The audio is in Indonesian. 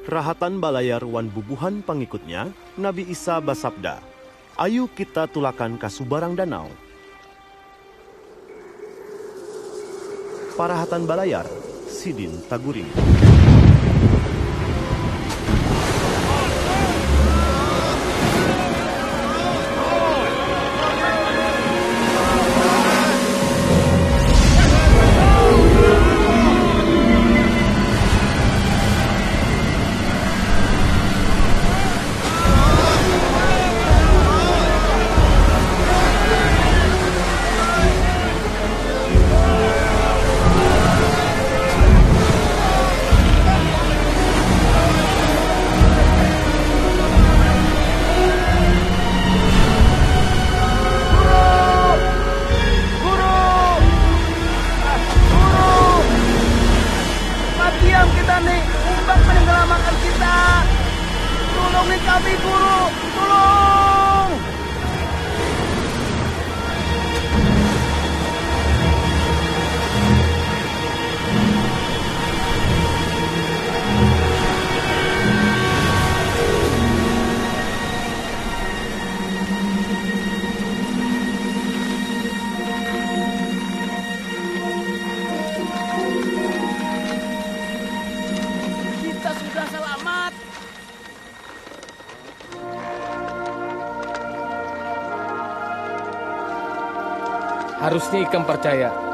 Rahatan balayar wan bubuhan pengikutnya, Nabi Isa basabda, "Ayo kita tulakan ka subarang danau." Parahatan balayar, Sidin Taguring. Kami guru, tolong! Kita sudah selamat. Harusnya Ikam percaya.